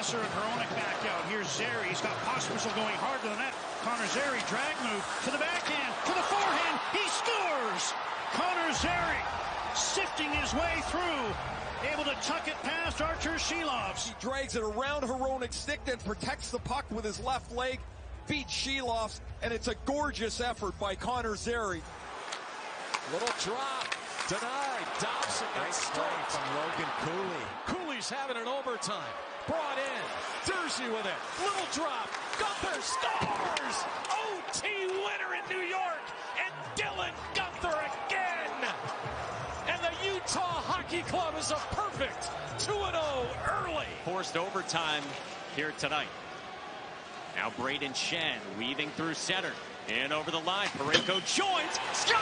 Kessler and Hronek back out. Here's Zary. He's got Pospisil going hard to the net. Connor Zary, drag move to the backhand, to the forehand. He scores! Connor Zary sifting his way through. Able to tuck it past Artur Shilovs. He drags it around Hronek's stick, then protects the puck with his left leg. Beats Shilovs, and it's a gorgeous effort by Connor Zary. Little drop. Denied. Dobson got straight from Logan Cooley. Cooley's having an overtime. Brought in. Jersey with it. Little drop. Gunther scores! OT winner in New York. And Dylan Gunther again. And the Utah Hockey Club is a perfect 2-0 early. Forced overtime here tonight. Now Braden Shen weaving through center. In over the line. Parayko joins. Score!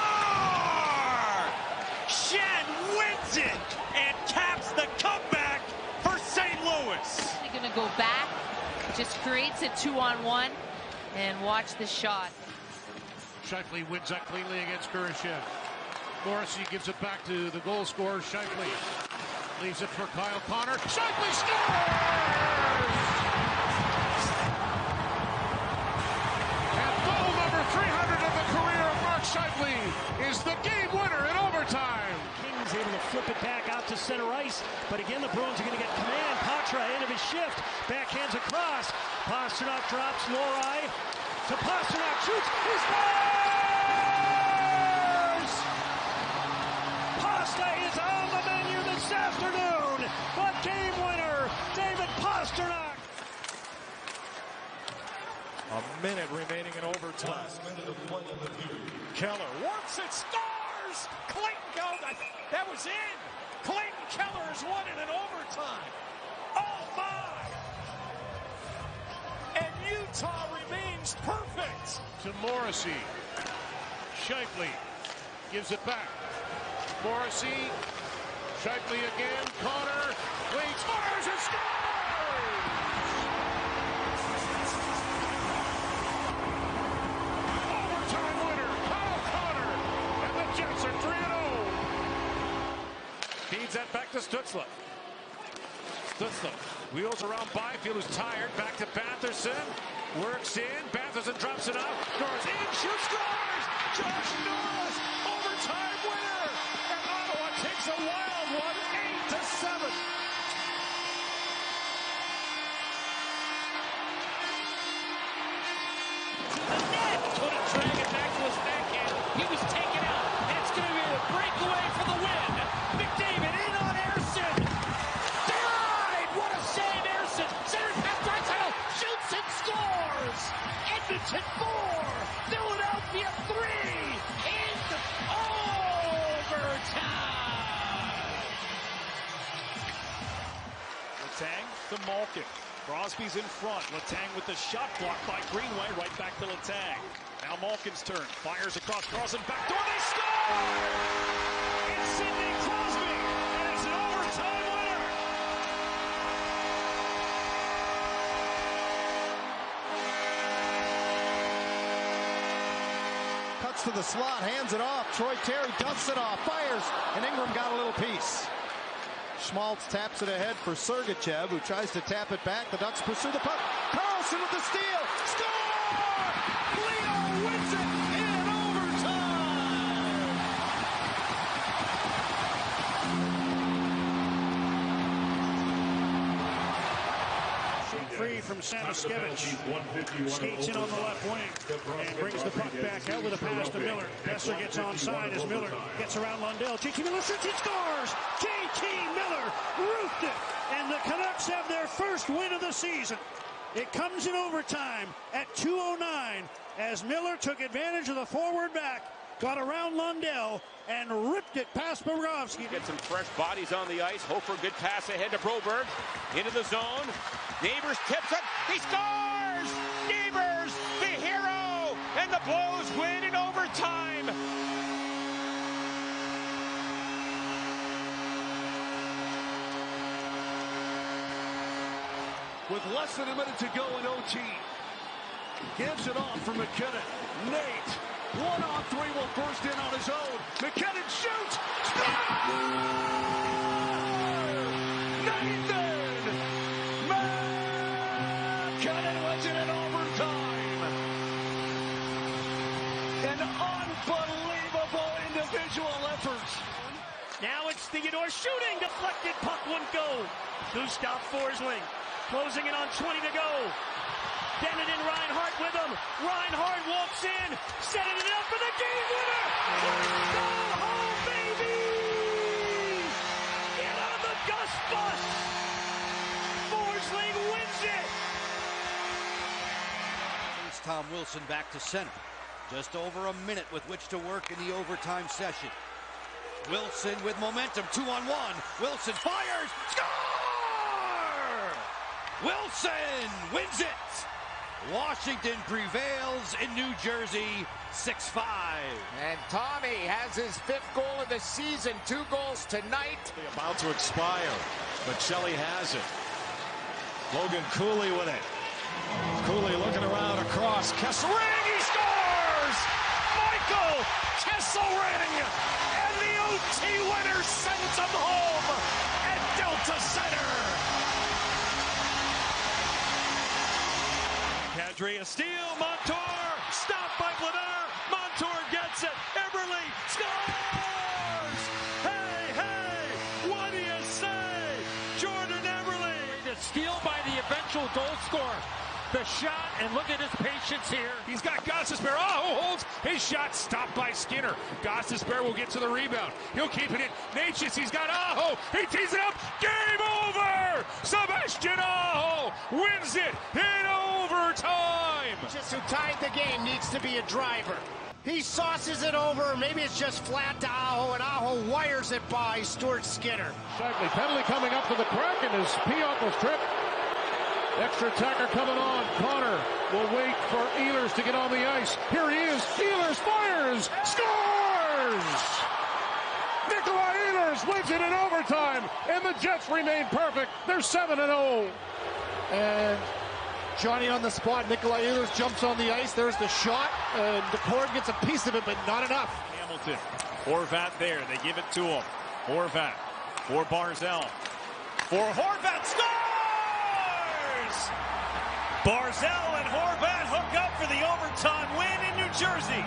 Shen wins it and caps the comeback for St. Louis. He's going to go back, just creates it 2-on-1, and watch the shot. Scheifele wins that cleanly against Kurashev. Morrissey gives it back to the goal scorer, Scheifele. Leaves it for Kyle Connor. Scheifele scores! And goal number 300 of the career of Mark Scheifele is the game winner in overtime. King's able to flip it back out to center ice, but again the Bruins are going to get command. Patra, end of his shift, backhands across. Pastrnak drops, Lori to Pastrnak, shoots, he scores! Pasta is on the menu this afternoon. The game winner, David Pastrnak. A minute remaining in overtime. Keller wants it, scores! Clayton Keller, that was in! Clayton Keller has won it in overtime. Oh my! And Utah remains perfect. To Morrissey. Scheifele gives it back. Morrissey. Scheifele again. Connor. Leads. Fires and scores! Overtime winner. Kyle Connor. And the Jets are 3-0. Feeds that back to Stützle. Stützle wheels around Byfield, who's tired. Back to Batherson. Works in. Batherson drops it out. Norris in. Shoots. Scores! Josh Norris. Overtime winner. And Ottawa takes a wild one. 8-7. Couldn't drag it back to his backhand. He was taken out. And it's going to be a breakaway for the win. McDavid in on Ehlers. Denied! What a save, Ehlers. Centered past Draisaitl. Shoots and scores! Edmonton 4. Philadelphia 3. In overtime. Letang to Malkin. Crosby's in front. Letang with the shot blocked by Greenway. Right back to Letang. Now Malkin's turn. Fires across Carlsson. Backdoor. They score! It's Sidney Crosby. And it's an overtime winner. Cuts to the slot. Hands it off. Troy Terry dusts it off. Fires. And Ingram got a little piece. Schmaltz taps it ahead for Sergachev, who tries to tap it back. The Ducks pursue the puck. Carlsson with the steal. Score! Leo wins it in overtime! Free from Samoskevich. Skates in on the left wing and brings the puck back out with a pass to Miller. Kessler gets onside as Miller gets around Lundell. JT Miller shoots, he scores! JT Miller roofed it, and the Canucks have their first win of the season. It comes in overtime at 2:09 as Miller took advantage of the forward back, got around Lundell, and ripped it past Bobrovsky. Get some fresh bodies on the ice. Hope for a good pass ahead to Broberg. Into the zone. Neighbors tips it. He scores! Neighbors, the hero! And the Blues win in overtime. With less than a minute to go in OT. Gives it off for MacKinnon. Nate. 1-on-3 will burst in on his own. MacKinnon shoots. Nathan MacKinnon. shooting, deflected, puck wouldn't go. Gustav Forsling closing it on 20 to go. Bennett and Reinhart with him. Reinhart walks in, setting it up for the game winner. Go home, baby! Get on the Gus bus. Forsling wins it. Tom Wilson back to center. Just over a minute with which to work in the overtime session. Wilson with momentum, 2-on-1. Wilson fires, score! Wilson wins it. Washington prevails in New Jersey, 6-5. And Tommy has his 5th goal of the season, 2 goals tonight. About to expire, but Shelley has it. Logan Cooley with it. Cooley looking around across. Kessler, he scores! Michael Kessler, and the OT winner sends him home at Delta Center. Kadri, a steal, Montour, stopped by Vladar. Montour gets it. Eberle scores! Hey, what do you say? Jordan Eberle. The steal by the eventual goal scorer. The shot, and look at his patience here. He's got Gostisbehere. Aho holds his shot, stopped by Skinner. Gostisbehere will get to the rebound. He'll keep it in. Natchez, he's got Aho. He tees it up. Game over! Sebastian Aho wins it in overtime. Just who tied the game needs to be a driver. He sauces it over. Maybe it's just flat to Aho, and Aho wires it by Stuart Skinner. Scheifele penalty coming up for the Kraken as Pionk's trip. Extra attacker coming on. Connor will wait for Ehlers to get on the ice. Here he is. Ehlers fires. Scores! Nikolai Ehlers wins it in overtime. And the Jets remain perfect. They're 7-0. And Johnny on the spot. Nikolai Ehlers jumps on the ice. There's the shot. And DeCord gets a piece of it, but not enough. Hamilton. Horvat there. They give it to him. Horvat for Barzal. For Horvat. Scores! Barzal and Horvat hook up for the overtime win in New Jersey.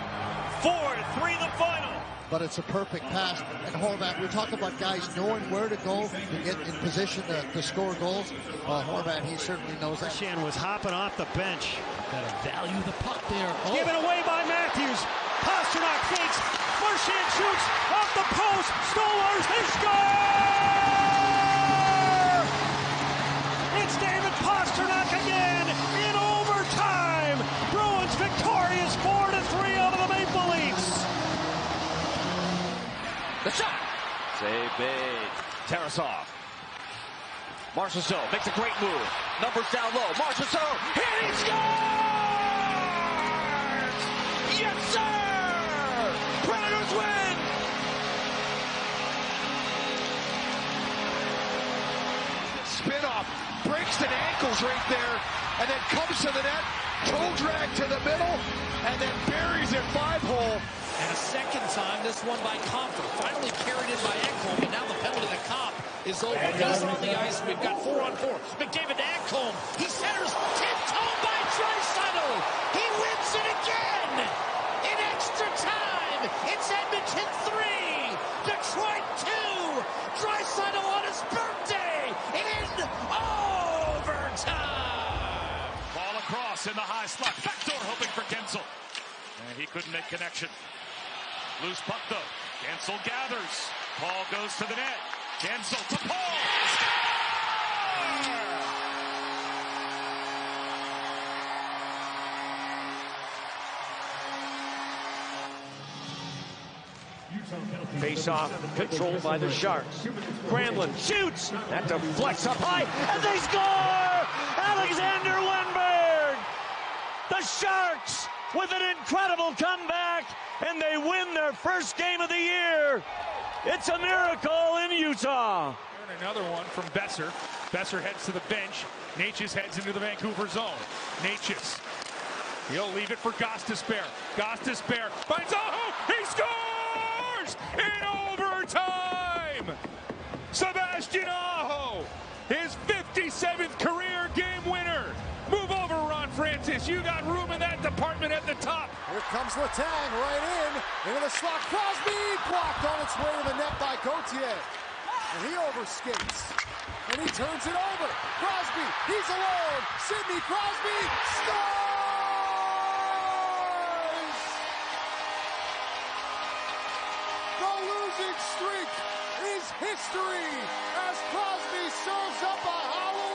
4-3 the final. But it's a perfect pass. And Horvat, we talk about guys knowing where to go to get in position to score goals. Horvat, he certainly knows that. Marchand was hopping off the bench. Gotta value the puck there. Oh. Given away by Matthews. Pastrnak fakes. Marchand shoots off the post. Stolarz, they score! It's David Pastrnak again in overtime. Bruins victorious 4-3 over the Maple Leafs. The shot. Save big. Tarasov. Marchessault makes a great move. Numbers down low. Marchessault. Here he scores! Yes, sir! Predators win! Spin-off. Breaks the ankles right there. And then comes to the net. Toe drag to the middle. And then buries it 5-hole. And a second time, this one by Comfort. Finally carried in by Ekholm, but now the penalty to Comp is over. Kessler on the ice. We've got 4-on-4. McDavid to Ekholm. He centers. Tipped home by Draisaitl. He wins it again. In extra time. It's Edmonton 3. Detroit 2. Draisaitl on his birthday. In overtime. Ball across in the high slot. Backdoor hoping for Gensel. And he couldn't make connection. Loose puck though. Gensel gathers. Paul goes to the net. Gensel to Paul. Face-off controlled by the Sharks. Granlund shoots. That deflects up high. And they score! Alexander Lindbergh! The Sharks with an incredible comeback, and they win their first game of the year. It's a miracle in Utah. And another one from Besser. Besser heads to the bench. Natchez heads into the Vancouver zone. Natchez. He'll leave it for Gostisbehere. Gostisbehere finds Aho. He scores in overtime. Sebastian Aho, his 57th career game winner. Move over, Ron Francis. You got room in that department at the top. Here comes Letang right in. Into the slot. Crosby blocked on its way to the net by Gauthier. And he overskates. And he turns it over. Crosby, he's alone. Sidney Crosby scores! The losing streak is history as Crosby serves up a hallelujah.